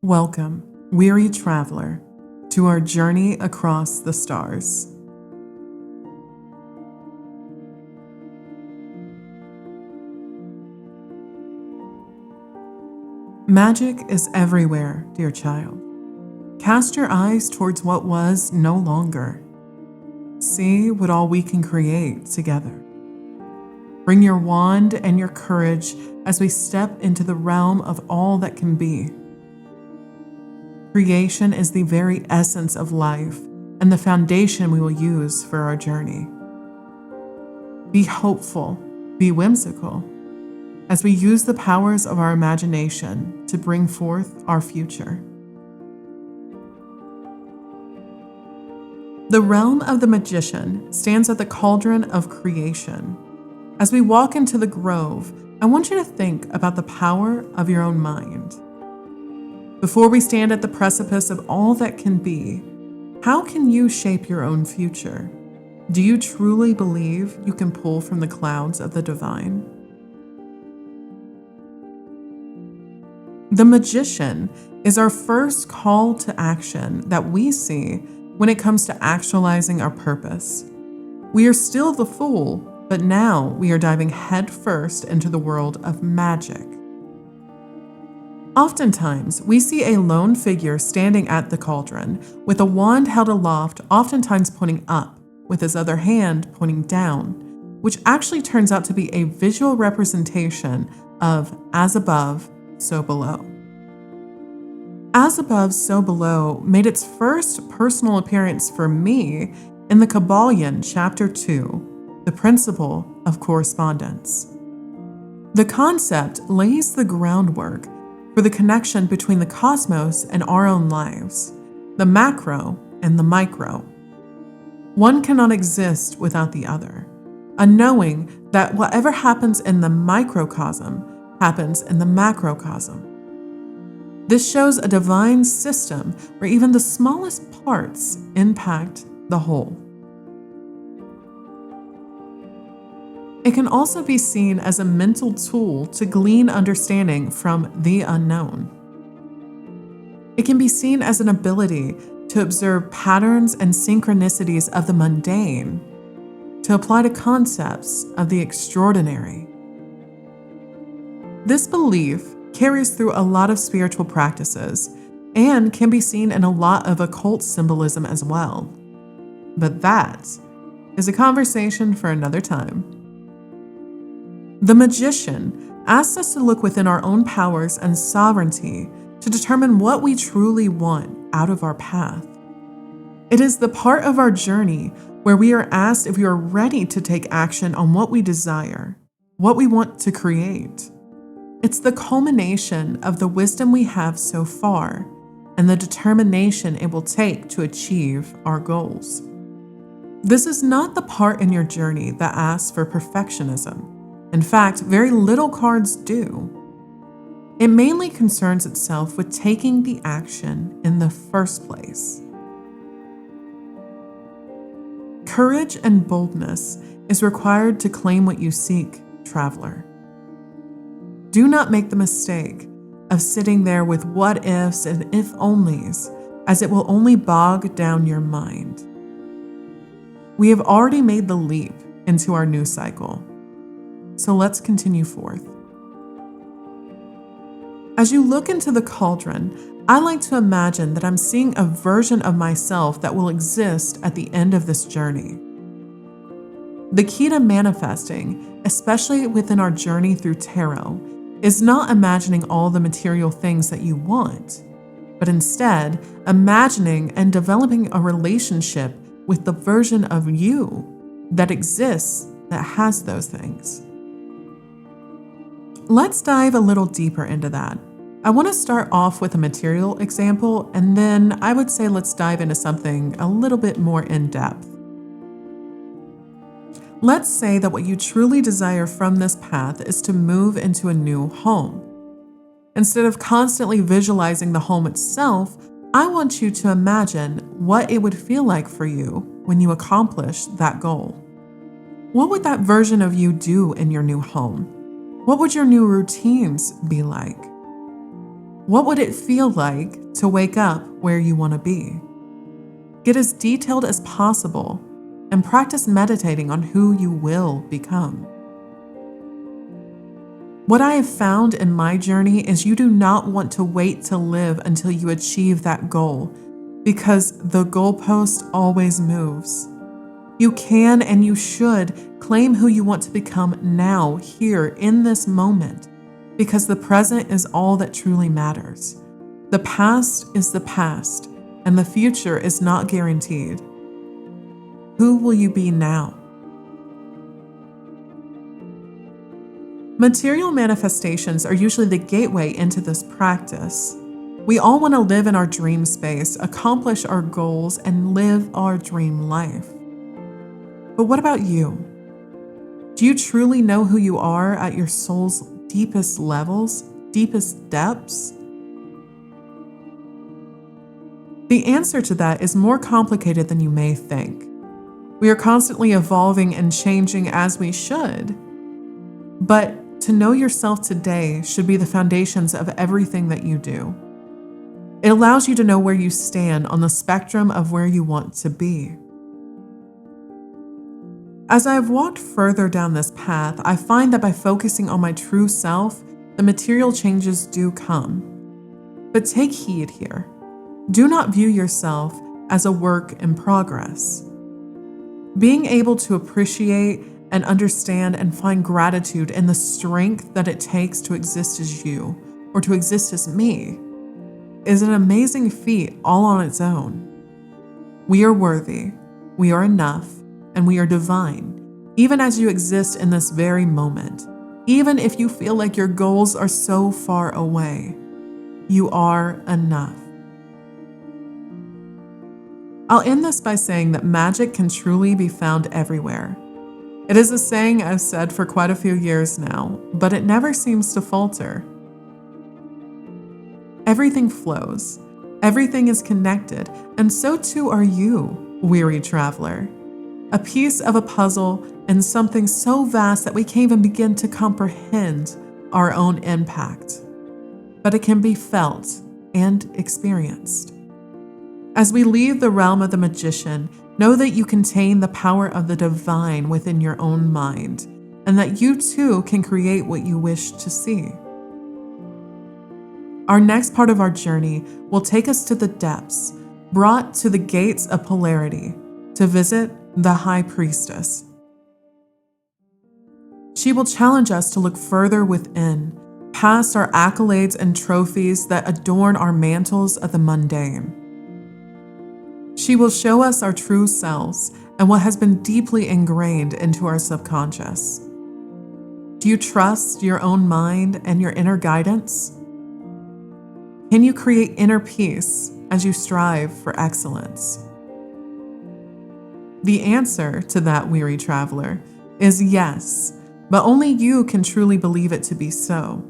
Welcome, weary traveler, to our journey across the stars. Magic is everywhere, dear child. Cast your eyes towards what was no longer. See what all we can create together. Bring your wand and your courage as we step into the realm of all that can be. Creation is the very essence of life and the foundation we will use for our journey. Be hopeful, be whimsical, as we use the powers of our imagination to bring forth our future. The realm of the magician stands at the cauldron of creation. As we walk into the grove, I want you to think about the power of your own mind. Before we stand at the precipice of all that can be, how can you shape your own future? Do you truly believe you can pull from the clouds of the divine? The magician is our first call to action that we see when it comes to actualizing our purpose. We are still the fool, but now we are diving headfirst into the world of magic. Oftentimes, we see a lone figure standing at the cauldron with a wand held aloft, oftentimes pointing up, with his other hand pointing down, which actually turns out to be a visual representation of as above, so below. As above, so below made its first personal appearance for me in the Kabbalion Chapter 2, The Principle of Correspondence. The concept lays the groundwork for the connection between the cosmos and our own lives, the macro and the micro. One cannot exist without the other, a knowing that whatever happens in the microcosm happens in the macrocosm. This shows a divine system where even the smallest parts impact the whole. It can also be seen as a mental tool to glean understanding from the unknown. It can be seen as an ability to observe patterns and synchronicities of the mundane, to apply to concepts of the extraordinary. This belief carries through a lot of spiritual practices and can be seen in a lot of occult symbolism as well. But that is a conversation for another time. The magician asks us to look within our own powers and sovereignty to determine what we truly want out of our path. It is the part of our journey where we are asked if we are ready to take action on what we desire, what we want to create. It's the culmination of the wisdom we have so far and the determination it will take to achieve our goals. This is not the part in your journey that asks for perfectionism. In fact, very little cards do. It mainly concerns itself with taking the action in the first place. Courage and boldness is required to claim what you seek, traveler. Do not make the mistake of sitting there with what ifs and if onlys, as it will only bog down your mind. We have already made the leap into our new cycle. So let's continue forth. As you look into the cauldron, I like to imagine that I'm seeing a version of myself that will exist at the end of this journey. The key to manifesting, especially within our journey through tarot, is not imagining all the material things that you want, but instead imagining and developing a relationship with the version of you that exists that has those things. Let's dive a little deeper into that. I want to start off with a material example, and then I would say let's dive into something a little bit more in depth. Let's say that what you truly desire from this path is to move into a new home. Instead of constantly visualizing the home itself, I want you to imagine what it would feel like for you when you accomplish that goal. What would that version of you do in your new home? What would your new routines be like? What would it feel like to wake up where you want to be? Get as detailed as possible and practice meditating on who you will become. What I have found in my journey is you do not want to wait to live until you achieve that goal, because the goalpost always moves. You can and you should claim who you want to become now, here, in this moment, because the present is all that truly matters. The past is the past, and the future is not guaranteed. Who will you be now? Material manifestations are usually the gateway into this practice. We all want to live in our dream space, accomplish our goals, and live our dream life. But what about you? Do you truly know who you are at your soul's deepest levels, deepest depths? The answer to that is more complicated than you may think. We are constantly evolving and changing as we should. But to know yourself today should be the foundations of everything that you do. It allows you to know where you stand on the spectrum of where you want to be. As I have walked further down this path, I find that by focusing on my true self, the material changes do come. But take heed here. Do not view yourself as a work in progress. Being able to appreciate and understand and find gratitude in the strength that it takes to exist as you, or to exist as me, is an amazing feat all on its own. We are worthy, we are enough, and we are divine, even as you exist in this very moment. Even if you feel like your goals are so far away, you are enough. I'll end this by saying that magic can truly be found everywhere. It is a saying I've said for quite a few years now, but it never seems to falter. Everything flows, everything is connected, and so too are you, weary traveler. A piece of a puzzle and something so vast that we can't even begin to comprehend our own impact. But it can be felt and experienced. As we leave the realm of the magician, know that you contain the power of the divine within your own mind, and that you too can create what you wish to see. Our next part of our journey will take us to the depths, brought to the gates of polarity, to visit the High Priestess. She will challenge us to look further within, past our accolades and trophies that adorn our mantles of the mundane. She will show us our true selves and what has been deeply ingrained into our subconscious. Do you trust your own mind and your inner guidance? Can you create inner peace as you strive for excellence? The answer to that, weary traveler, is yes, but only you can truly believe it to be so.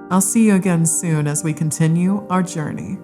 I'll see you again soon as we continue our journey.